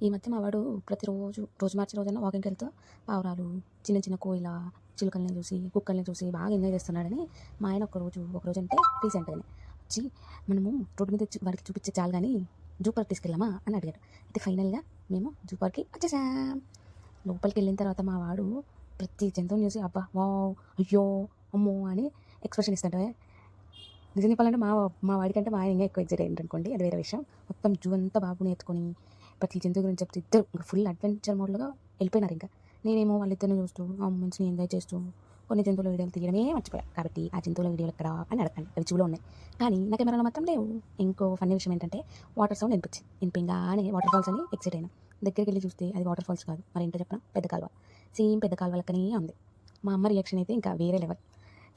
ఈ మధ్య మా వాడు ప్రతిరోజు రోజు మార్చి రోజన్నా వాకింగ్కి వెళ్తూ పావురాలు, చిన్న చిన్న కోయిల, చిలుకల్ని చూసి, కుక్కల్ని చూసి బాగా ఎంజాయ్ చేస్తున్నాడని మా ఆయన ఒకరోజు అంటే రీసెంట్గానే వచ్చి మనము రోడ్డు మీద వాడికి చూపించే చాలు కానీ జూ పార్క్ తీసుకెళ్ళామా అని అడిగాడు. అయితే ఫైనల్గా మేము జూ పార్క్కి వచ్చేసాం. లోపలికి వెళ్ళిన తర్వాత మా వాడు ప్రతి జంతువుని చూసి అబ్బా వావ్ అయ్యో అమ్మో అని ఎక్స్ప్రెషన్ ఇస్తుంటే నిజం చెప్పాలంటే మా వాడికంటే మా ఆయన ఇంకా ఎక్కువ ఎగ్జైట్ అయ్యింది అనుకోండి, అది వేరే విషయం. మొత్తం జూ అంతా బాబుని ఎత్తుకొని ప్రతి జంతువు గురించి చెప్తే ఇద్దరు ఇంకా ఫుల్ అడ్వెంచర్ మోడ్లుగా వెళ్ళిపోయినారు. ఇంకా నేనేమో వాళ్ళిద్దరిని చూస్తూ మంచిని ఎంజాయ్ చేస్తూ కొన్ని జంతువుల వీడియోలు తీయడమే మర్చిపోయా. కాబట్టి ఆ జంతువుల వీడియోలు ఎక్కడ అని అడగండి, అవి జూలో ఉన్నాయి కానీ నా కెమెరాలో మాత్రం లేవు. ఇంకో ఫన్నీ విషయం ఏంటంటే వాటర్ సౌండ్ వినిపించగానే వాటర్ ఫాల్స్ అని ఎక్సైట్ అయినా. దగ్గరికి వెళ్ళి చూస్తే అది వాటర్ ఫాల్స్ కాదు, మరి ఏంటో చెప్పిన పెద్ద కాలువ. సేమ్ పెద్ద కాలువ లెక్కనే ఉంది. మా అమ్మ రియాక్షన్ అయితే ఇంకా వేరే లెవెల్.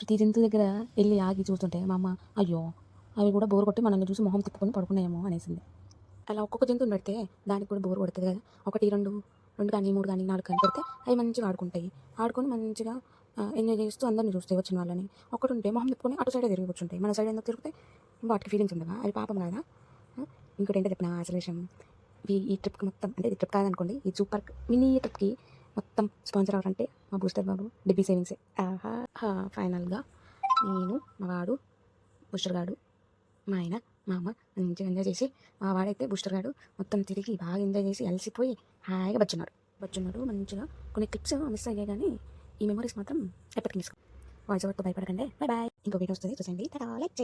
ప్రతి జంతువు దగ్గర వెళ్ళి ఆగి చూస్తుంటే మా అమ్మ అయ్యో అవి కూడా బోర్ కొట్టి మనల్ని చూసి మొహం తిప్పుకొని పడుకున్నాయేమో అనేసింది. అలా ఒక్కొక్క జంతువుని పెడితే దానికి కూడా బోర్ కొడుతుంది కదా. ఒకటి రెండు రెండు కానీ మూడు కానీ నాలుగు కానీ పెడితే అవి మంచిగా ఆడుకుంటాయి. ఆడుకొని మంచిగా ఎంజాయ్ చేస్తూ అందరిని చూస్తాయి వచ్చిన వాళ్ళని. ఒకటి ఉంటే మొహం తిప్పుకొని అటు సైడే తిరిగి కూర్చుంటాయి. మన సైడ్ ఎందుకు తిరుగుతాయి? వాటికి ఫీలింగ్స్ ఉండగా అవి పాపం కదా. ఇంకోటి ఏంటో చెప్పిన అసలు విషయం, ఈ ట్రిప్కి మొత్తం అంటే ఇది ట్రిప్ కాదనుకోండి, ఈ జూ పార్క్ మినీ ట్రిప్కి మొత్తం స్పాన్సర్ అవ్వాలంటే మా బూస్టర్ బాబు డిబ్బీ సేవింగ్సే. ఫైనల్గా నేను మా వాడు బూస్టర్ గాడు మా ఆయన మా అమ్మ మంచిగా ఎంజాయ్ చేసి, మా వాడైతే బూస్టర్ గాడు మొత్తం తిరిగి బాగా ఎంజాయ్ చేసి అలసిపోయి హాయిగా బచ్చున్నాడు మంచిగా. కొన్ని క్లిప్స్ మిస్ అయ్యాయి కానీ ఈ మెమరీస్ మాత్రం ఎప్పటికీ మిస్. వాయిస్ ఓవర్తో భయపడకండి. Bye bye. ఇంకో వీడియో వస్తుంది చూసండి.